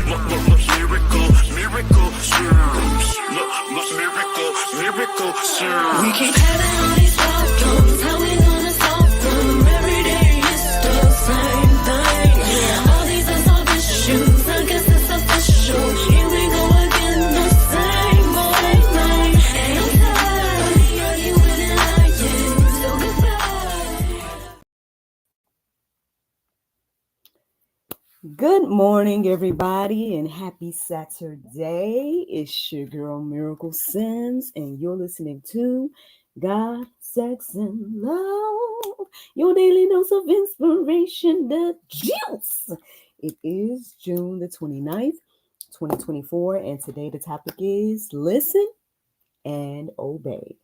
Miracle serums. Miracle serums. We keep having all these problems. How we gonna solve them? Every day it's the same thing. All these unsolved issues, I guess it's official. Here we go again, the same old thing. And I'm tired of arguing and lying. So goodbye. Good morning, everybody, and happy Saturday. It's your girl, Miracle Sims, and you're listening to God, Sex, and Love, your daily dose of inspiration, the juice. It is June the 29th, 2024, and today the topic is Listen and Obey.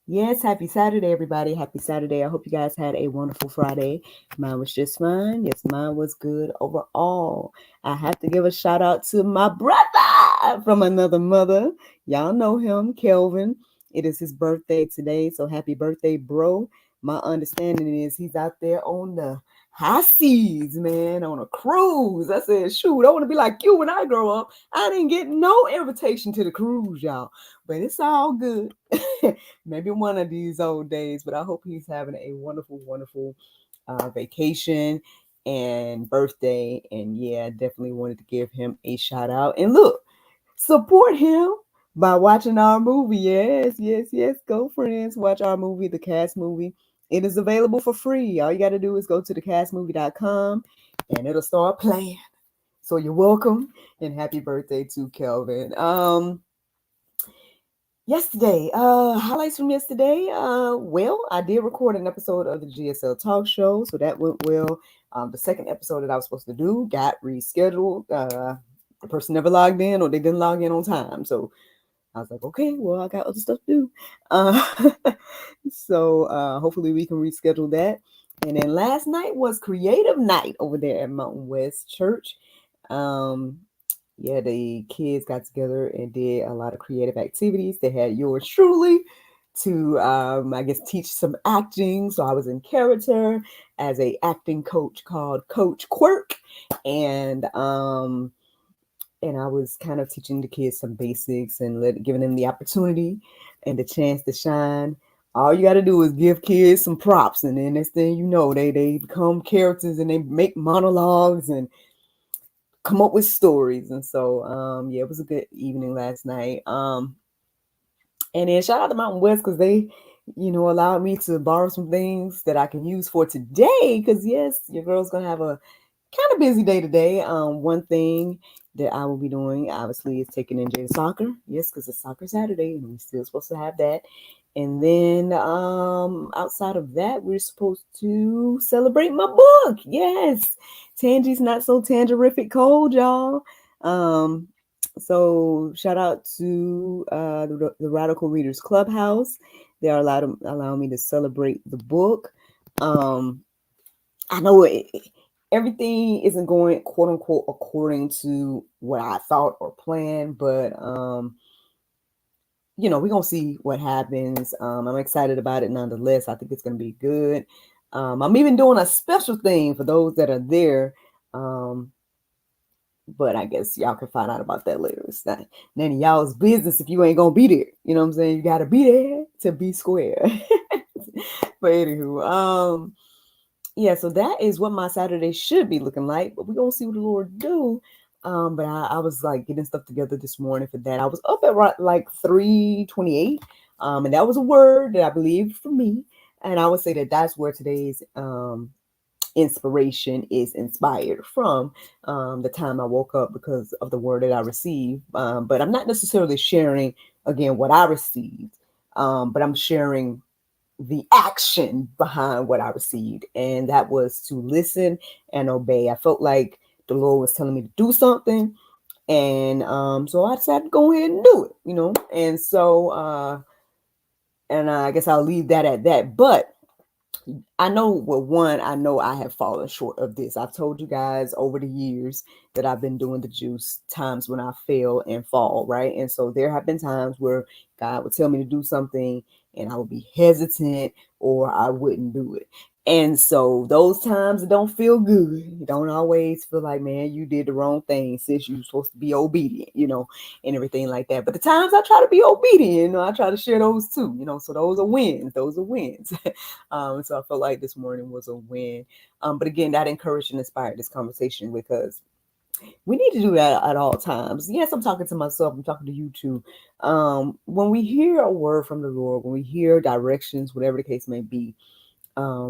Yes, happy Saturday, everybody. Happy Saturday. I hope you guys had a wonderful Friday. Mine was just fine. Yes, mine was good overall. I have to give a shout out to my brother from another mother. Y'all know him, Kelvin. It is his birthday today, so happy birthday, bro. My understanding is he's out there on the high seas, man, on a cruise. I said, shoot, I want to be like you when I grow up. I didn't get no invitation to the cruise, y'all, but it's all good. Maybe one of these old days, but I hope he's having a wonderful vacation and birthday. And yeah, I definitely wanted to give him a shout out. And look, support him by watching our movie. Yes. Go, friends. Watch our movie, the Cast movie. It is available for free. All you got to do is go to thecastmovie.com and it'll start playing. So you're welcome and happy birthday to Kelvin. Yesterday, highlights from yesterday. Well, I did record an episode of the GSL Talk Show, so that went well. The second episode that I was supposed to do got rescheduled. The person never logged in, or they didn't log in on time. So I was like, okay, well, I got other stuff to do. So hopefully we can reschedule that. And then last night was Creative Night over there at Mountain West Church. Yeah, the kids got together and did a lot of creative activities. They had yours truly to, I guess, teach some acting. So I was in character as a acting coach called Coach Quirk. And I was kind of teaching the kids some basics and giving them the opportunity and the chance to shine. All you got to do is give kids some props. And then next thing you know, they become characters and they make monologues and come up with stories. And so yeah, it was a good evening last night. And then shout out to Mountain West because they allowed me to borrow some things that I can use for today, because yes, your girl's gonna have a kind of busy day today. One thing that I will be doing obviously is taking NJ to soccer. Yes, because it's soccer Saturday and we're still supposed to have that. And then outside of that, we're supposed to celebrate my book. Yes, Tangy's Not So Tangerific Cold, y'all. So shout out to the Radical Readers Clubhouse. They are allowing me to celebrate the book. I know everything isn't going, quote unquote, according to what I thought or planned, but we're going to see what happens. I'm excited about it nonetheless. I think it's going to be good. I'm even doing a special thing for those that are there. But I guess y'all can find out about that later. It's not none of y'all's business if you ain't going to be there. You know what I'm saying? You got to be there to be square. But anywho, yeah, so that is what my Saturday should be looking like. But we're going to see what the Lord do. But I was like getting stuff together this morning for that. I was up at like 3:28. And that was a word that I believe for me. And I would say that that's where today's inspiration is inspired from, the time I woke up, because of the word that I received. But I'm not necessarily sharing, again, what I received, but I'm sharing the action behind what I received. And that was to listen and obey. I felt like the Lord was telling me to do something. And so I decided to go ahead and do it, And so, and I guess I'll leave that at that. But I know I have fallen short of this. I've told you guys over the years that I've been doing the juice, times when I fail and fall, right? And so there have been times where God would tell me to do something and I would be hesitant or I wouldn't do it. And so those times it don't feel good. You don't always feel like, man, you did the wrong thing since you're supposed to be obedient, and everything like that. But the times I try to be obedient, I try to share those too, so those are wins. Those are wins. So I felt like this morning was a win. But again, that encouraged and inspired this conversation because we need to do that at all times. Yes, I'm talking to myself. I'm talking to you too. When we hear a word from the Lord, when we hear directions, whatever the case may be,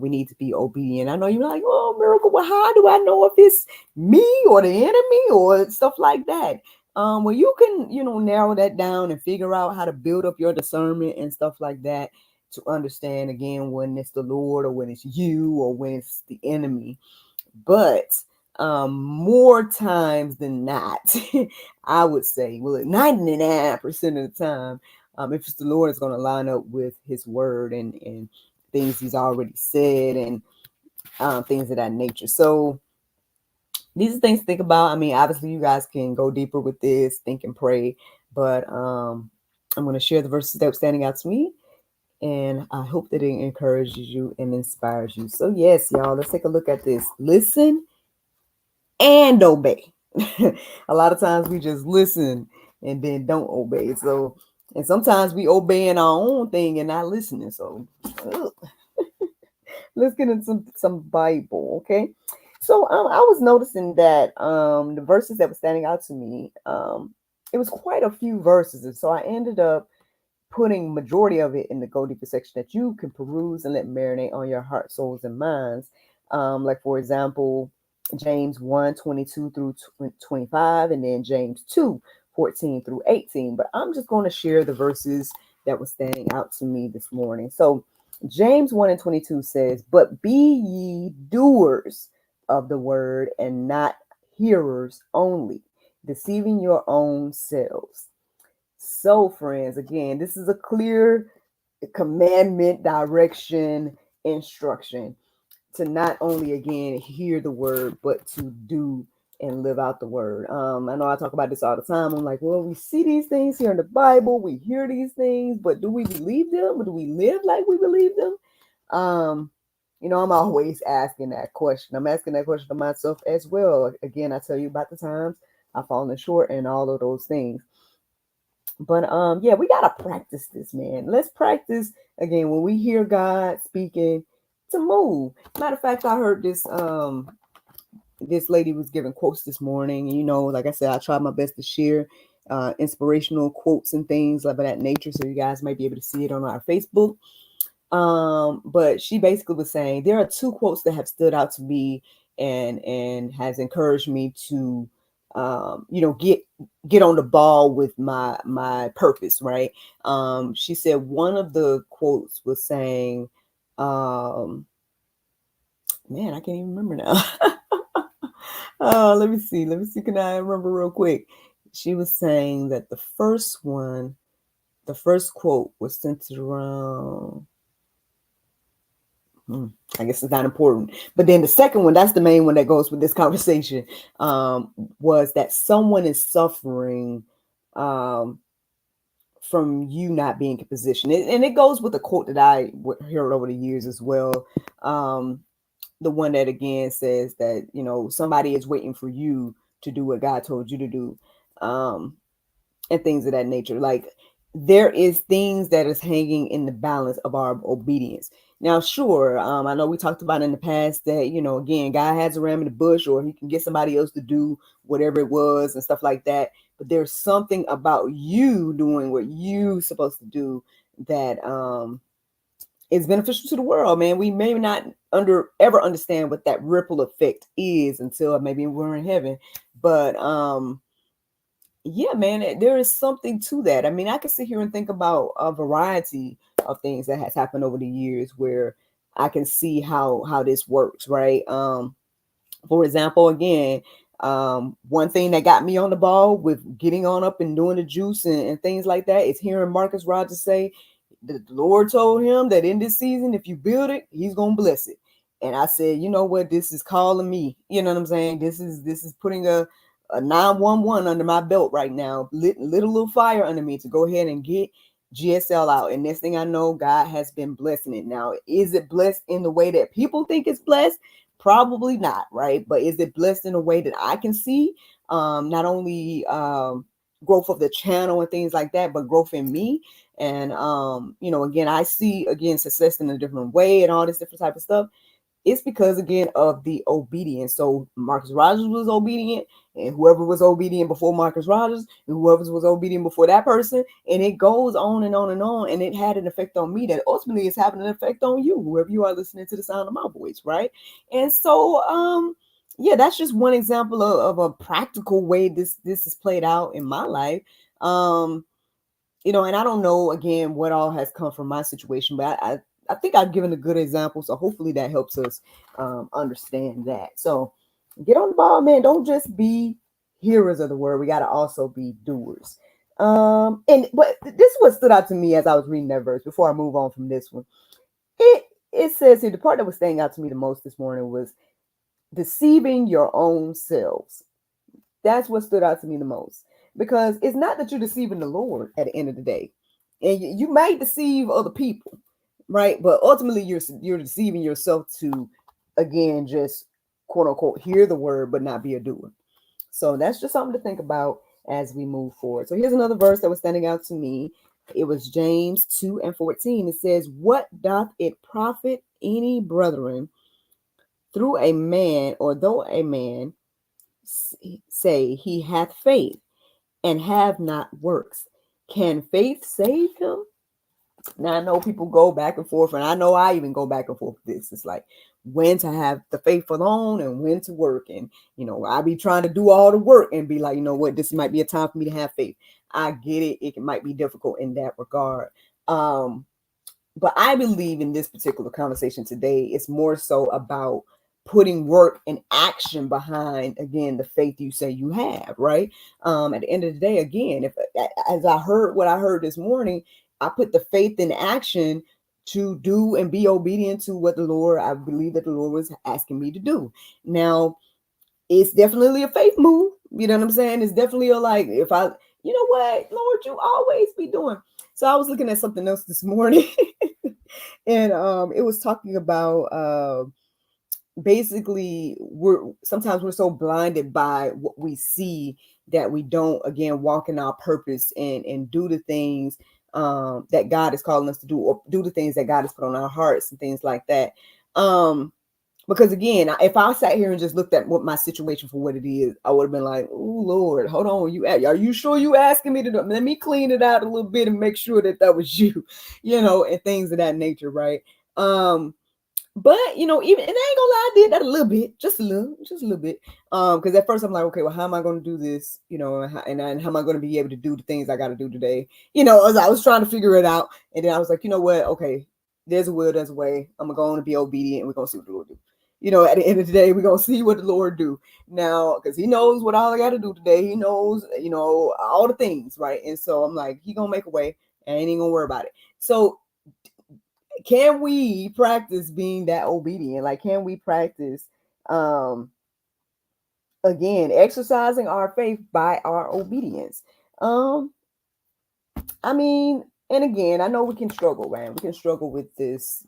we need to be obedient. I know you're like, oh, Miracle, well, how do I know if it's me or the enemy or stuff like that? Well, you can, narrow that down and figure out how to build up your discernment and stuff like that to understand again when it's the Lord or when it's you or when it's the enemy. But more times than not, I would say, well, 99% of the time, if it's the Lord, it's going to line up with His word and things He's already said and things of that nature. So these are things to think about. I mean, obviously, you guys can go deeper with this, think and pray. But I'm going to share the verses that were standing out to me. And I hope that it encourages you and inspires you. So, yes, y'all, let's take a look at this. Listen and obey. A lot of times we just listen and then don't obey. So, and sometimes we obeying our own thing and not listening. So, let's get into some Bible, okay? So, I was noticing that the verses that were standing out to me, it was quite a few verses, and so I ended up putting majority of it in the go deeper section that you can peruse and let marinate on your heart, souls, and minds. Like for example, James 1:22 through 25, and then James 2:14 through 18. But I'm just going to share the verses that were standing out to me this morning. So James 1:22 says, "But be ye doers of the word and not hearers only, deceiving your own selves." So, friends, again, this is a clear commandment, direction, instruction to not only, again, hear the word, but to do and live out the word. I know I talk about this all the time. I'm like, well, we see these things here in the Bible, we hear these things, but do we believe them? Or do we live like we believe them? I'm always asking that question. I'm asking that question to myself as well. Again, I tell you about the times I've fallen short and all of those things. But yeah, we gotta practice this, man. Let's practice again when we hear God speaking to move. Matter of fact, I heard this lady was giving quotes this morning. Like I said, I tried my best to share inspirational quotes and things like that nature, so you guys might be able to see it on our Facebook. But she basically was saying there are two quotes that have stood out to me and has encouraged me to get on the ball with my purpose, right? She said one of the quotes was saying, man, I can't even remember now. Let me see. Can I remember real quick? She was saying that the first quote was centered around, I guess it's not important. But then the second one, that's the main one that goes with this conversation, was that someone is suffering from you not being in position. And it goes with a quote that I heard over the years as well. The one that again says that, somebody is waiting for you to do what God told you to do, and things of that nature. Like there is things that is hanging in the balance of our obedience. Now, sure, I know we talked about in the past that, again, God has a ram in the bush, or He can get somebody else to do whatever it was and stuff like that. But there's something about you doing what you're supposed to do that is beneficial to the world, man. We may not ever understand what that ripple effect is until maybe we're in heaven. But yeah, man, there is something to that. I mean, I can sit here and think about a variety of things that has happened over the years where I can see how this works, right? For example, again, one thing that got me on the ball with getting on up and doing the juice and things like that is hearing Marcus Rogers say the Lord told him that in this season, if you build it, He's gonna bless it. And I said, you know what, this is calling me. You know what I'm saying? This is putting a 911 under my belt right now, lit a little fire under me to go ahead and get GSL out. And next thing I know, God has been blessing it. Now, is it blessed in the way that people think it's blessed? Probably not, right? But is it blessed in a way that I can see? Not only growth of the channel and things like that, but growth in me. And again, I see again success in a different way and all this different type of stuff. It's because again of the obedience. So Marcus Rogers was obedient, and whoever was obedient before Marcus Rogers, and whoever was obedient before that person, and it goes on and on and on, and it had an effect on me that ultimately is having an effect on you, whoever you are listening to the sound of my voice, right? And so yeah, that's just one example of a practical way this is played out in my life. And I don't know again what all has come from my situation, but I think I've given a good example. So hopefully that helps us understand that. So get on the ball, man. Don't just be hearers of the word. We got to also be doers. But this is what stood out to me as I was reading that verse before I move on from this one. It says here, the part that was standing out to me the most this morning was deceiving your own selves. That's what stood out to me the most, because it's not that you're deceiving the Lord at the end of the day, and you might deceive other people, right? But ultimately, you're deceiving yourself to, again, just quote unquote hear the word but not be a doer. So that's just something to think about as we move forward. So here's another verse that was standing out to me. It was James 2:14. It says, "What doth it profit any brethren through a man, or though a man say he hath faith and have not works? Can faith save him?" Now, I know people go back and forth, and I know I even go back and forth with this. It's like when to have the faith alone and when to work. And, I be trying to do all the work and be like, you know what, this might be a time for me to have faith. I get it. It might be difficult in that regard. But I believe in this particular conversation today, it's more so about putting work and action behind, again, the faith you say you have, right? At the end of the day, again, as I heard what I heard this morning, I put the faith in action to do and be obedient to what I believe that the Lord was asking me to do. Now, it's definitely a faith move. You know what I'm saying? It's definitely if I, you know what, Lord, you always be doing. So I was looking at something else this morning and it was talking about basically sometimes we're so blinded by what we see that we don't, again, walk in our purpose and do the things that God is calling us to do, or do the things that God has put on our hearts and things like that. Because again, if I sat here and just looked at what my situation for what it is, I would have been like, "Oh Lord, hold on, are you sure you asking me to do? Let me clean it out a little bit and make sure that was you," and things of that nature, right? But even, and I ain't gonna lie, I did that a little bit, just a little bit. Because at first I'm like, okay, well, how am I going to do this? And how am I going to be able to do the things I got to do today? As I was trying to figure it out, and then I was like, you know what? Okay, there's a will, there's a way. I'm going to be obedient, and we're gonna see what the Lord do. At the end of the day, we're gonna see what the Lord do now, because He knows what all I got to do today. He knows, all the things, right? And so I'm like, He gonna make a way, and I ain't even gonna worry about it. So, can we practice being that obedient? Like, can we practice, again, exercising our faith by our obedience? I mean, and again, I know we can struggle, right? We can struggle with this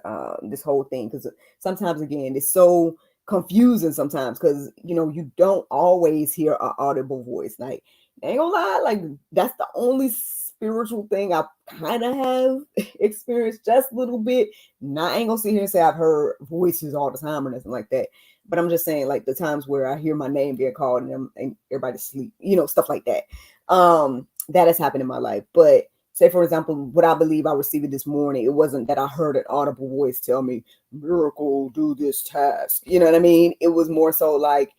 whole thing, because sometimes, again, it's so confusing sometimes, because you don't always hear an audible voice. Like, I ain't gonna lie, like, that's the only spiritual thing I kind of have experienced just a little bit. Now, I ain't gonna sit here and say I've heard voices all the time or nothing like that, but I'm just saying, like, the times where I hear my name being called and everybody's asleep, stuff like that. That has happened in my life. But say, for example, what I believe I received this morning, it wasn't that I heard an audible voice tell me, "Miracle, do this task." You know what I mean? It was more so like,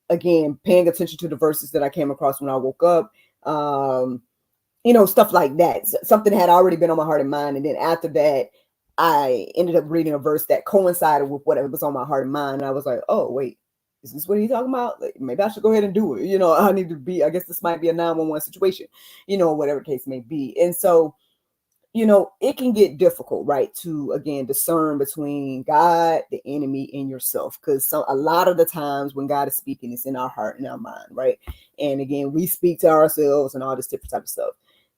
again, paying attention to the verses that I came across when I woke up, stuff like that. Something had already been on my heart and mind. And then after that, I ended up reading a verse that coincided with whatever was on my heart and mind. And I was like, oh, wait, is this what he's talking about? Like, maybe I should go ahead and do it. I need to be, I guess this might be a 911 situation, whatever the case may be. And so, it can get difficult, right, to, again, discern between God, the enemy, and yourself. Because a lot of the times when God is speaking, it's in our heart and our mind, right? And again, we speak to ourselves and all this different type of stuff.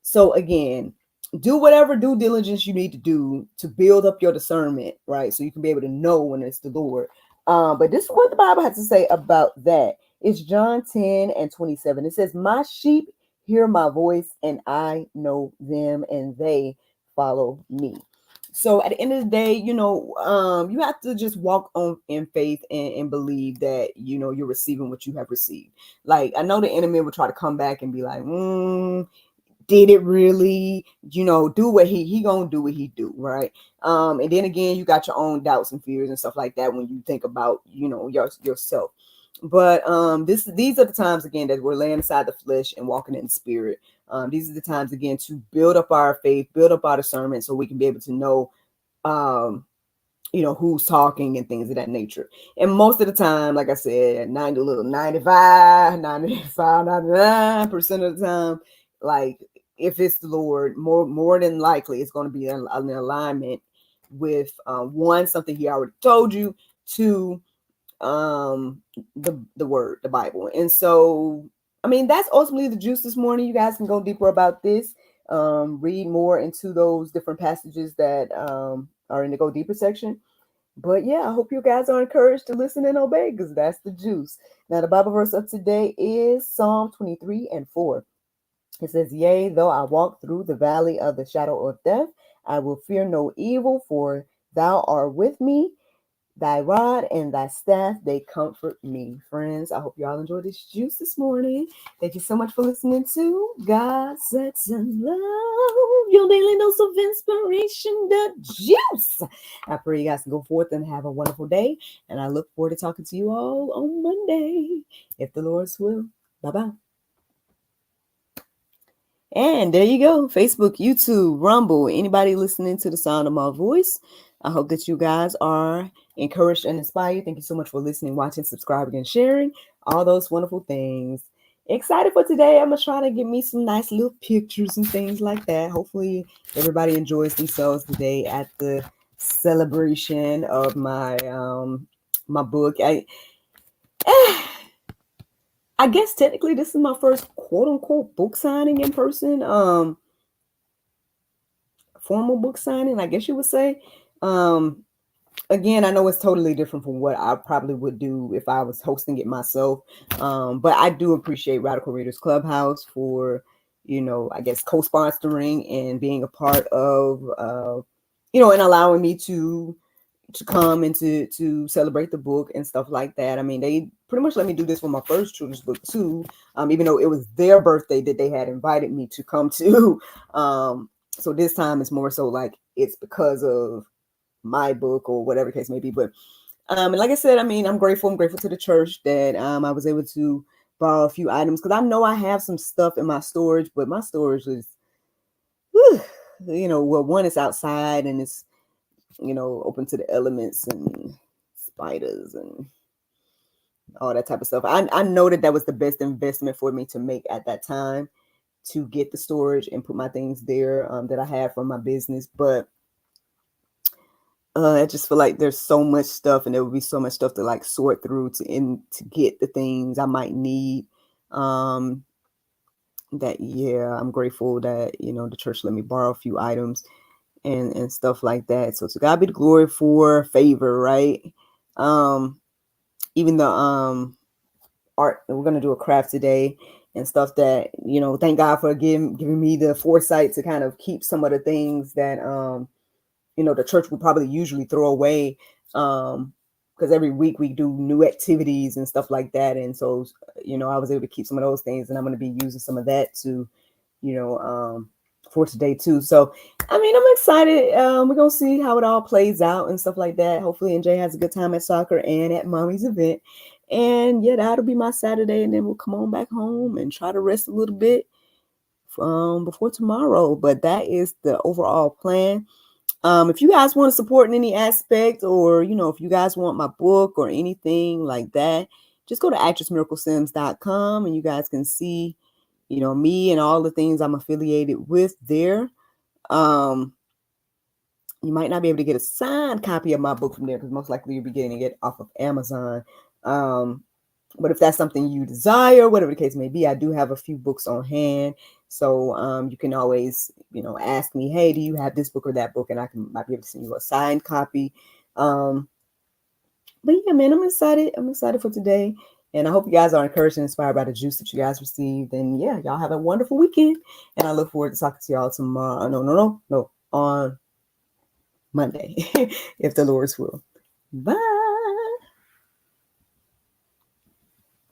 So again, do whatever due diligence you need to do to build up your discernment, right? So you can be able to know when it's the Lord. But this is what the Bible has to say about that. It's John 10 and 27. It says, my sheep hear my voice, and I know them, and they follow me. So at the end of the day, you have to just walk on in faith and believe that, you're receiving what you have received. Like, I know the enemy will try to come back and be like, did it really, do what he gonna do what he do, right? And then again, you got your own doubts and fears and stuff like that when you think about, yourself. But these are the times again that we're laying aside the flesh and walking in the spirit. These are the times again to build up our faith, build up our discernment, so we can be able to know who's talking and things of that nature. And most of the time, like I said, 95, 99% of the time, like, if it's the Lord, more than likely it's going to be an alignment with one, something he already told you, two, the word, the Bible. And so, I mean, that's ultimately the juice this morning. You guys can go deeper about this, read more into those different passages that are in the go deeper section. But yeah, I hope you guys are encouraged to listen and obey, because that's the juice. Now, the Bible verse of today is Psalm 23 and 4. It says, yea, though I walk through the valley of the shadow of death, I will fear no evil, for thou art with me. Thy rod and thy staff, they comfort me. Friends, I hope you all enjoyed this juice this morning. Thank you so much for listening to God, Sex, and Love, your daily dose of inspiration, the juice. I pray you guys can go forth and have a wonderful day. And I look forward to talking to you all on Monday, if the Lord's will. Bye-bye. And there you go. Facebook, YouTube, Rumble, anybody listening to the sound of my voice. I hope that you guys are encouraged and inspired. Thank you so much for listening, watching, subscribing, and sharing. All those wonderful things. Excited for today. I'm going to try to get me some nice little pictures and things like that. Hopefully everybody enjoys themselves today at the celebration of my my book. I guess technically this is my first quote unquote book signing in person. Formal book signing, I guess you would say. Again, I know it's totally different from what I probably would do if I was hosting it myself. But I do appreciate Radical Readers Clubhouse for, I guess co-sponsoring and being a part of, and allowing me to come and to celebrate the book and stuff like that. I mean, they pretty much let me do this for my first children's book too, even though it was their birthday that they had invited me to come to. So this time it's more so like it's because of my book or whatever case may be. But and like I said, I mean, I'm grateful to the church that I was able to borrow a few items, because I know I have some stuff in my storage, but my storage is, well, one is outside and it's open to the elements and spiders and all that type of stuff. I know that was the best investment for me to make at that time, to get the storage and put my things there that I have from my business. But I just feel like there's so much stuff, and there will be so much stuff to like sort through to get the things I might need. I'm grateful that the church let me borrow a few items and stuff like that. So to God be the glory for favor, right? Even the art, we're gonna do a craft today and stuff that thank God for giving me the foresight to kind of keep some of the things that the church would probably usually throw away, because every week we do new activities and stuff like that. And so I was able to keep some of those things, and I'm going to be using some of that to for today too. So I mean, I'm excited. We're gonna see how it all plays out and stuff like that. Hopefully NJ has a good time at soccer and at mommy's event. And yeah, that'll be my Saturday, and then we'll come on back home and try to rest a little bit before tomorrow. But that is the overall plan. If you guys want to support in any aspect, or if you guys want my book or anything like that, just go to actressmiraclesims.com and you guys can see me and all the things I'm affiliated with there. You might not be able to get a signed copy of my book from there, because most likely you'll be getting it off of Amazon. But if that's something you desire, whatever the case may be, I do have a few books on hand. So you can always, ask me, hey, do you have this book or that book? And might be able to send you a signed copy. But yeah, man, I'm excited. I'm excited for today. And I hope you guys are encouraged and inspired by the juice that you guys received. And yeah, y'all have a wonderful weekend. And I look forward to talking to y'all tomorrow. No, on Monday, if the Lord's will. Bye.